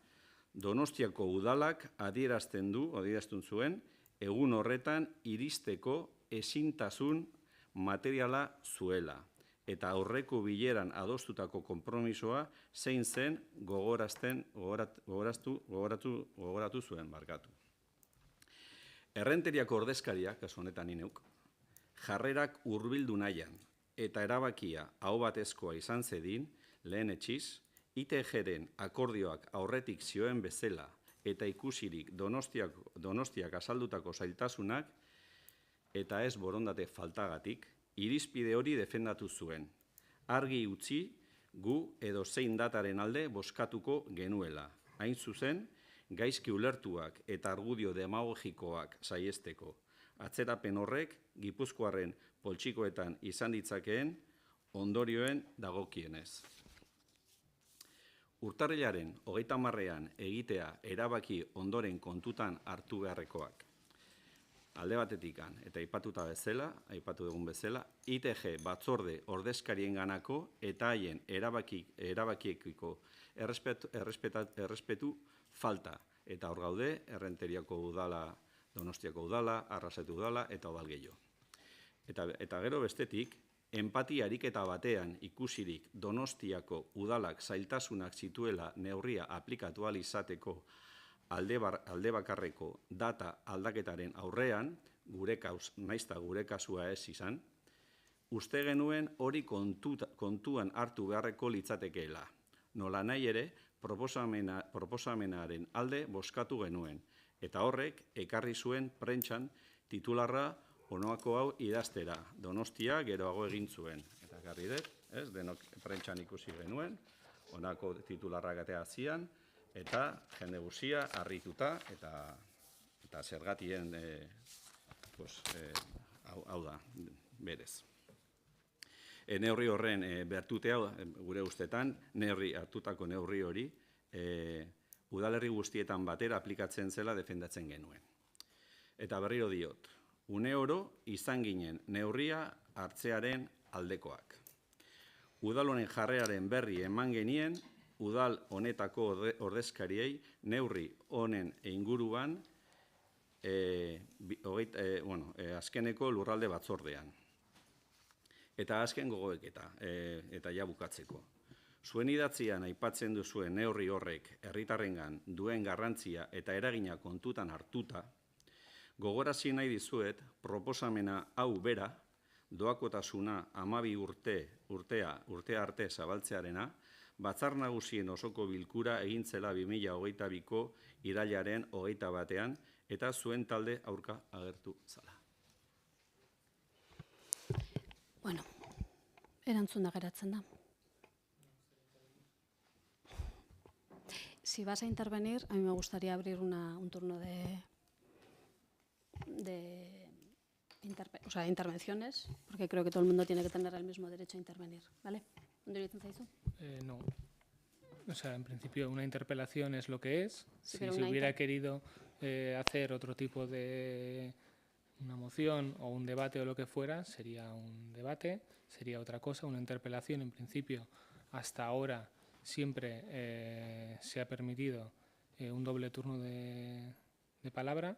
Donostiako udalak adierazten zuen, egun horretan iristeko ezintasun materiala zuela. Eta aurreko bileran adostutako konpromisoa zein zen gogoratu zuen, barkatu. Errenteriako ordezkariak, kasu honetan ineuk, jarrerak hurbildu nahian eta erabakia aho batezkoa izan zedin, lehen etxiz, ITGren akordioak aurretik zioen bezala eta ikusirik Donostiak azaldutako zailtasunak eta ez borondate faltagatik, irizpide hori defendatu zuen. Argi utzi gu edo zein dataren alde bozkatuko genuela. Hain zuzen, gaizki ulertuak eta argudio demagogikoak saihesteko. Atzerapen horrek Gipuzkoarren poltsikoetan izan ditzakeen ondorioen dagokienez. Urtarrilaren 30ean egitea erabaki ondoren kontutan hartu beharrekoak. Alde batetikan, eta aipatu dugun bezala, ITG batzorde ordezkarienganako eta haien erabakiekiko errespetu falta. Eta hor gaude, Errenteriako udala, Donostiako udala, Arrasate udala eta Udal gehiago. Eta gero bestetik, enpatia ariketa batean ikusirik Donostiako udalak zailtasunak zituela neurria aplikatu ahal izateko alde bakarreko data aldaketaren aurrean, naizta gure kasua ez izan, uste genuen hori kontuan hartu beharreko litzatekeela. Nola nahi ere, proposamenaren alde bozkatu genuen, eta horrek ekarri zuen prentsan titularra honoako hau idaztera. Donostia geroago egin zuen. Eta ekarri dut, denok prentsan ikusi genuen, honako titularrak atea zian, eta jende guzia harrituta eta zergatien hau da, berez. Neurri horren bertutea, gure ustetan, hartutako neurri hori, udalerri guztietan batera aplikatzen zela defendatzen genuen. Eta berriro diot, une oro izan ginen neurria hartzearen aldekoak. Udal honen jarrearen berri eman genien, udal honetako ordezkariei neurri honen inguruan azkeneko lurralde batzordean. Eta azken gogoeketa, eta ja bukatzeko. Zuen idatzian aipatzen duzuen neurri horrek herritarrengan duen garrantzia eta eragina kontutan hartuta, gogorarazi nahi dizuet proposamena hau bera, doakotasuna 12 urtea arte zabaltzearena, Batzar Nagusien osoko bilkura egintzela 2022ko irailaren 21ean eta zuen talde aurka agertu zala. Bueno, erantzuna geratzen da. Si vas a intervenir, a mí me gustaría abrir un turno de intervenciones, porque creo que todo el mundo tiene que tener el mismo derecho a intervenir, ¿vale? ¿Dónde iruditzen zaizu? No. O sea, en principio una interpelación es lo que es. Sí, si se hubiera querido hacer otro tipo de una moción o un debate o lo que fuera, sería un debate, sería otra cosa. Una interpelación, en principio, hasta ahora siempre se ha permitido un doble turno de palabra.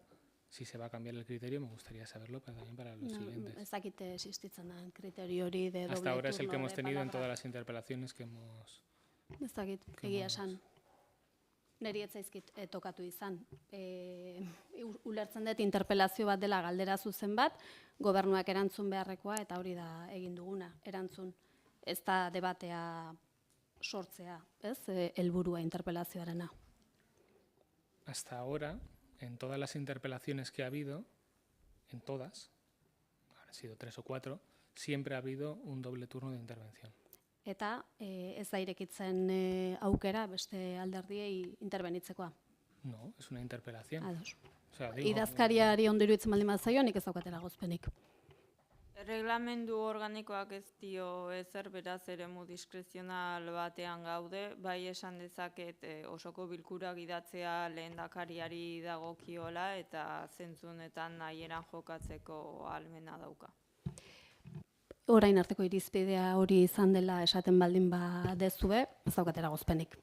Si se va a cambiar el criterio, me gustaría saberlo también para los siguientes. Ez dakit existitzen da criterio hori de doble Hasta ahora es el que turno hemos de tenido en palabra. todas las interpelaciones que hemos... Ez dakit, egia esan. Neri ez zaizkit tokatu izan. Ulertzen dut interpelazio bat dela galdera zuzen bat, gobernuak erantzun beharrekoa eta hori da egin duguna, erantzun. Ez da debatea sortzea, ez, helburua interpelazioarena. Hasta ahora, en todas las interpelaciones que ha habido, en todas, han sido 3 o 4, siempre ha habido un doble turno de intervención. Eta ez da irekitzen aukera beste alderdiei interbenitzekoa. No, es una interpelación. Ados. O sea, digo, Idazkariari ondo iruditzen baldin bazaio, nik ez daukatela gozpenik. Erreglamendu organikoak ez dio ezer, beraz eremu diskrezional batean gaude, bai esan dezaket osoko bilkura gidatzea lehendakariari dagokiola eta zentzunetan nahieran jokatzeko ahalmena dauka. Orain arteko irizpidea hori izan dela esaten baldin badezue, ez daukatela gozpenik.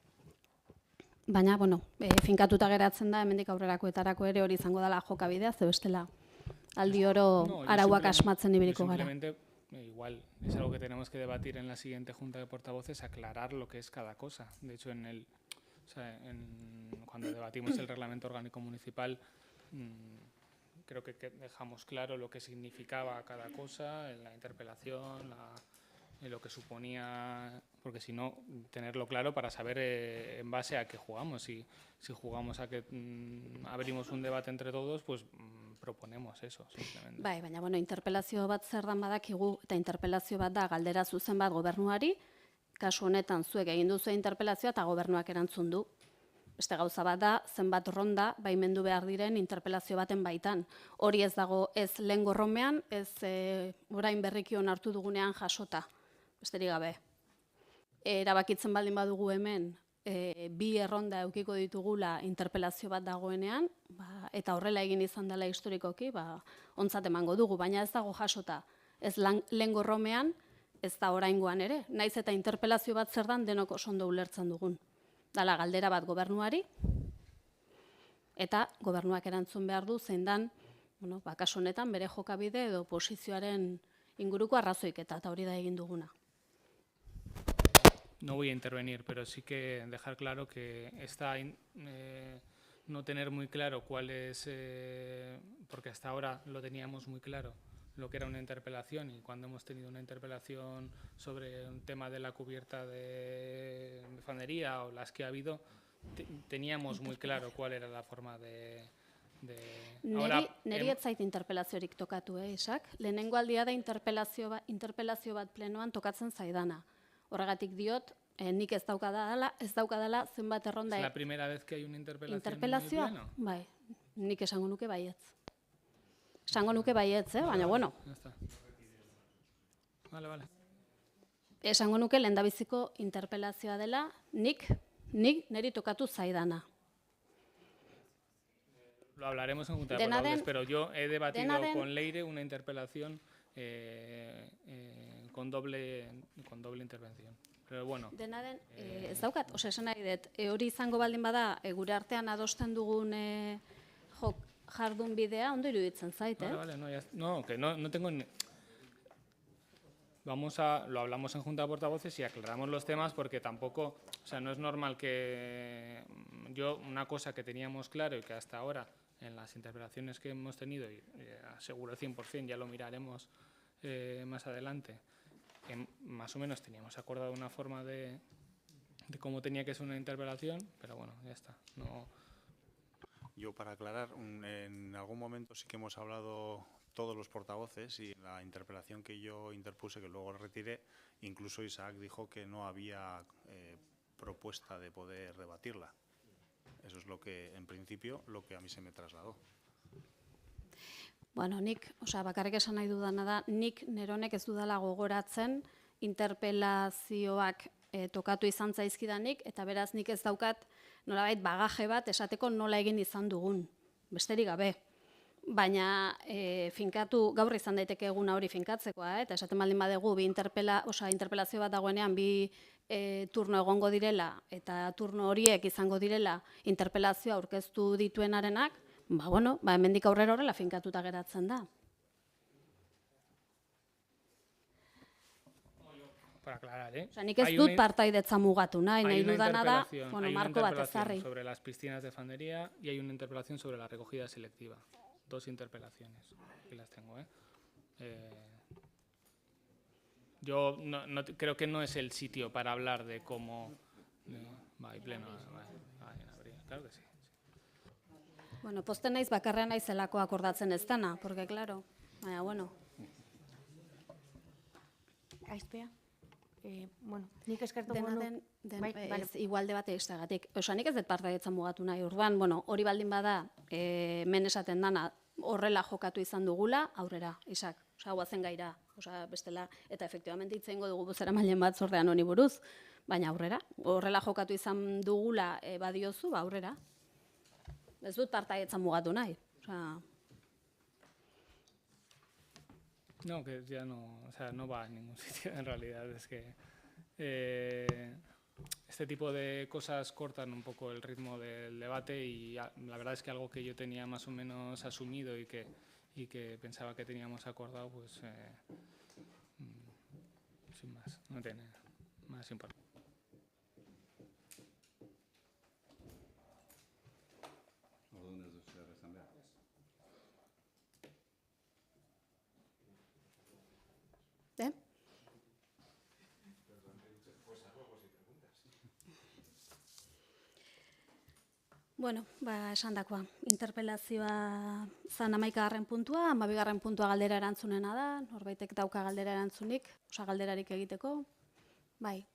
Baina, bueno, finkatuta geratzen da, hemendik aurrerakoetarako ere hori izango dela jokabidea, ze bestela aldi oro no, yo arauak simplemente- asmatzen yo ibiliko gara. simplemente, igual, es algo que tenemos que debatir en la siguiente Junta de Portavoces, aclarar lo que es cada cosa. De hecho, cuando debatimos el reglamento orgánico municipal, creo que dejamos claro lo que significaba cada cosa, en la interpelación, en lo que suponía, porque si no, tenerlo claro para saber en base a qué jugamos. Si jugamos a que abrimos un debate entre todos, pues proponemos eso, simplemente. Bai, baina, bueno, interpelazio bat zer dan badakigu, eta interpelazio bat da galdera zuzen bat gobernuari, kasu honetan zuek egin duzu interpelazioa eta gobernuak erantzun du. Beste gauza bat da, zenbat ronda baimendu behar diren interpelazio baten baitan. Hori ez dago ez lehen gorromean, ez orain berriki onartu dugunean jasota. Besterik gabe. Erabakitzen baldin badugu hemen, bi erronda eukiko ditugula interpelazio bat dagoenean, eta horrela egin izan dela historikoki, ontzat emango dugu, baina ez dago jasota. Ez lehen gorromean, ez da oraingoan ere. Naiz eta interpelazio bat zer dan denok oso ondo ulertzen dugun. Dala galdera bat gobernuari, eta gobernuak erantzun behar du zein dan, kasu honetan bere jokabide edo posizioaren inguruko arrazoiketa, eta hori da egin duguna. No voy a intervenir, pero sí que dejar claro que no tener muy claro cuál es, porque hasta ahora lo teníamos muy claro, lo que era una interpelación, y cuando hemos tenido una interpelación sobre un tema de la cubierta de fondería o las que ha habido, teníamos muy claro cuál era la forma de... Neri ez zait interpelaziorik tokatu, Isak? Lehenengo aldia da interpelazio bat plenoan tokatzen zaidana. Horregatik diot, nik ez daukadala zenbat erronda... ¿Es la primera vez que hay una interpelación interpelazioa? en el pleno? Bai, nik esango nuke baietz. Esango nuke baietz, baina bueno. Ya está. Vale. Esango nuke lehendabiziko interpelazioa dela, niri tokatu zaidana. Lo hablaremos en Junta de Portavoces, pero yo he debatido con Leire una interpelación con doble intervención. Pero bueno. Dena den, ez daukat, esan nahi dut, hori izango baldin bada, gure artean adosten dugun jardun bidea, ondo iruditzen zait, Vale, que no tengo... Lo hablamos en Junta de Portavoces y aclaramos los temas porque tampoco, no es normal que una cosa que teníamos claro y que hasta ahora en las interpelaciones que hemos tenido, y aseguro al 100%, ya lo miraremos más adelante, más o menos teníamos acordado una forma de cómo tenía que ser una interpelación, pero bueno, ya está. No. Yo, para aclarar, en algún momento sí que hemos hablado todos los portavoces, y la interpelación que yo interpuse, que luego retiré, incluso Isaac dijo que no había propuesta de poder debatirla. Eso es lo que, en principio, lo que a mí se me trasladó. Bueno, bakarrik esan nahi dudana da, nik neronek ez dudala gogoratzen interpelazioak tokatu izan zaizkidanik, eta beraz nik ez daukat nolabait bagaje bat esateko nola egin izan dugun, besterik gabe. Baina finkatu, gaur izan daiteke eguna hori finkatzekoa, eta esaten baldin badegu interpelazio bat dagoenean bi turno egongo direla, eta turno horiek izango direla interpelazioa aurkeztu dituenarenak, hemendik aurrera horrela finkatuta geratzen da. para aclarar, ¿eh? Osa, nik ez dut partaidetza mugatu nahi, nahi dudana da, bueno, marko bat ezarri. Sobre las piscinas de fandería y hay una interpelación sobre la recogida selectiva. 2 interpelaciones, aquí las tengo, ¿eh? Yo creo que no es el sitio para hablar de cómo... Bai, pleno, bai, en abril, claro que sí. Bueno, pozten naiz bakarrean naizelako akordatzen ez dana, porque, claro, baina, bueno. Aizpea? Bueno, nik eskertuko Dena nu... den, ez, igual debate iztegatik. Osa, nik ez dut partaidetzan mugatu nahi. Orduan, bueno, hori baldin bada, hemen esaten dana, horrela jokatu izan dugula, aurrera, Isak. Osa, guazen gaira, osa, bestela, eta efektibamente itzengo dugu bozeramaileen batzordean honi buruz, baina aurrera, horrela jokatu izan dugula badiozu, aurrera. Ez dut partaidetzan mugatu nahi. Osa... No, que ya no, o sea, no va a ningún sitio en realidad. Es que este tipo de cosas cortan un poco el ritmo del debate y la verdad es que algo que yo tenía más o menos asumido y que pensaba que teníamos acordado, pues sin más, no tiene más importancia. Bueno, esandakoa, interpelazioa zan 11. puntua, 12. puntua galdera erantzunena da, norbaitek dauka galdera erantzunik, osa galderarik egiteko, bai.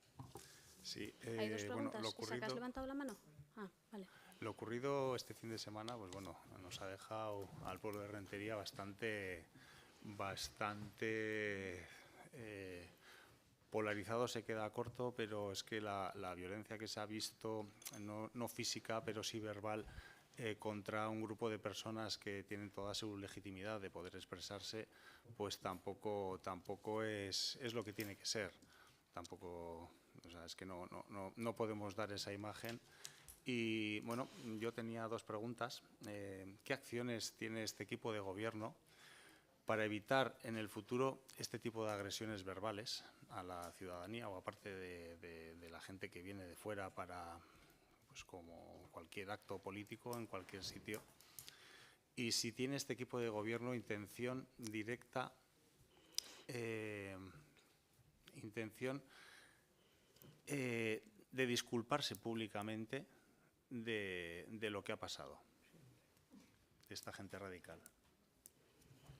Sí, Hay dos bueno, preguntas, Isaac, ¿has levantado la mano? Ah, vale. Lo ocurrido este fin de semana, pues bueno, nos ha dejado al pueblo de Rentería bastante polarizado, se queda corto, pero es que la violencia que se ha visto, no física, pero sí verbal, contra un grupo de personas que tienen toda su legitimidad de poder expresarse, pues tampoco es lo que tiene que ser. Tampoco, o sea, es que no podemos dar esa imagen. Y bueno, yo tenía 2 preguntas. ¿Qué acciones tiene este equipo de gobierno para evitar en el futuro este tipo de agresiones verbales a la ciudadanía o aparte de la gente que viene de fuera para, pues como cualquier acto político en cualquier sitio? Y si tiene este equipo de gobierno intención directa, de disculparse públicamente de lo que ha pasado, de esta gente radical.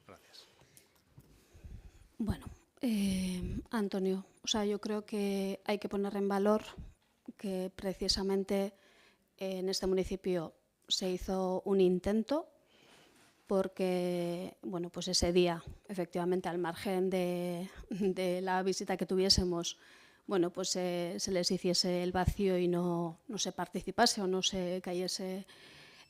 Gracias. Bueno, Antonio, o sea, yo creo que hay que poner en valor que precisamente en este municipio se hizo un intento porque, bueno, pues ese día, efectivamente, al margen de la visita que tuviésemos, bueno, pues se les hiciese el vacío y no se participase o no se cayese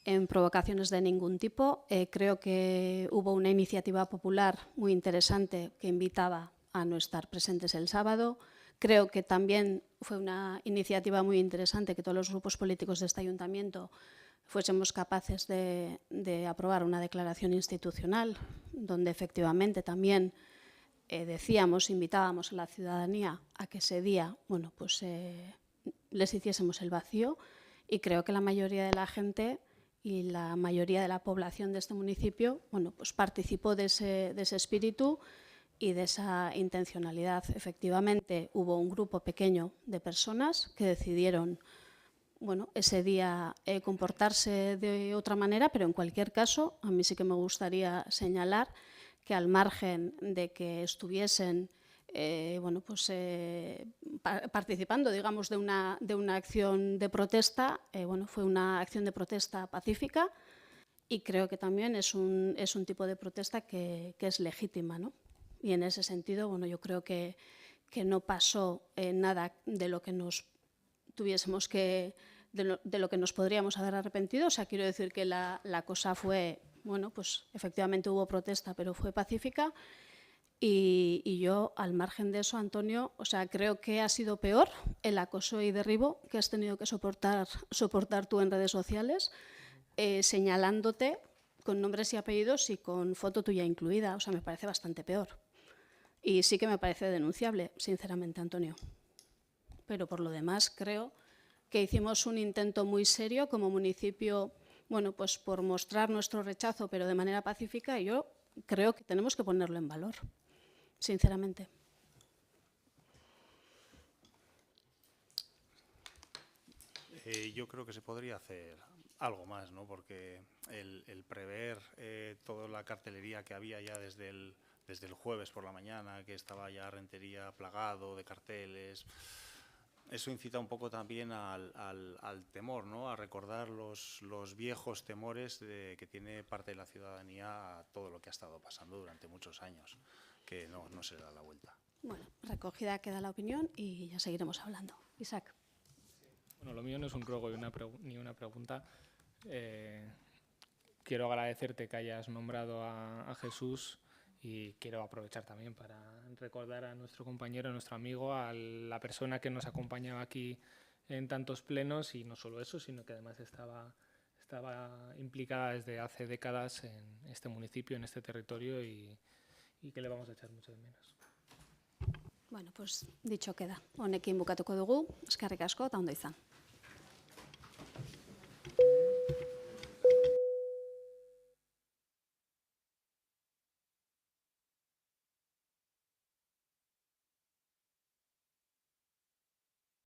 en provocaciones de ningún tipo. Creo que hubo una iniciativa popular muy interesante que invitaba a no estar presentes el sábado. Creo que también fue una iniciativa muy interesante que todos los grupos políticos de este ayuntamiento fuésemos capaces de aprobar una declaración institucional donde efectivamente también invitábamos a la ciudadanía a que ese día, bueno, pues les hiciésemos el vacío, y creo que la mayoría de la gente y la mayoría de la población de este municipio, bueno, pues participó de ese espíritu y de esa intencionalidad. Efectivamente, hubo un grupo pequeño de personas que decidieron, bueno, ese día comportarse de otra manera, pero en cualquier caso, a mí sí que me gustaría señalar que al margen de que estuviesen bueno, pues, participando, digamos, de una acción de protesta, bueno, fue una acción de protesta pacífica, y creo que también es un tipo de protesta que es legítima, ¿no? Y en ese sentido, bueno, yo creo que no pasó nada de lo que nos tuviésemos que, de lo que nos podríamos haber arrepentido. O sea, quiero decir que la cosa fue, bueno, pues efectivamente hubo protesta, pero fue pacífica. Y yo, al margen de eso, Antonio, o sea, creo que ha sido peor el acoso y derribo que has tenido que soportar tú en redes sociales, señalándote con nombres y apellidos y con foto tuya incluida. O sea, me parece bastante peor. Y sí que me parece denunciable, sinceramente, Antonio. Pero por lo demás creo que hicimos un intento muy serio como municipio, bueno, pues por mostrar nuestro rechazo, pero de manera pacífica, y yo creo que tenemos que ponerlo en valor, sinceramente. Yo creo que se podría hacer algo más, ¿no? Porque el prever toda la cartelería que había ya desde el jueves por la mañana, que estaba ya Rentería plagado de carteles, eso incita un poco también al temor, ¿no? A recordar los viejos temores que tiene parte de la ciudadanía a todo lo que ha estado pasando durante muchos años, que no se le da la vuelta. Bueno, recogida queda la opinión y ya seguiremos hablando. Isaac. Bueno, lo mío no es un ruego ni una pregunta. Quiero agradecerte que hayas nombrado a Jesús y quiero aprovechar también para recordar a nuestro compañero, a nuestro amigo, a la persona que nos acompañaba aquí en tantos plenos, y no solo eso, sino que además estaba implicada desde hace décadas en este municipio, en este territorio, y que le vamos a echar mucho de menos. Bueno, pues dicho queda. Honekin bukatuko dugu, eskerrik asko eta ondo izan.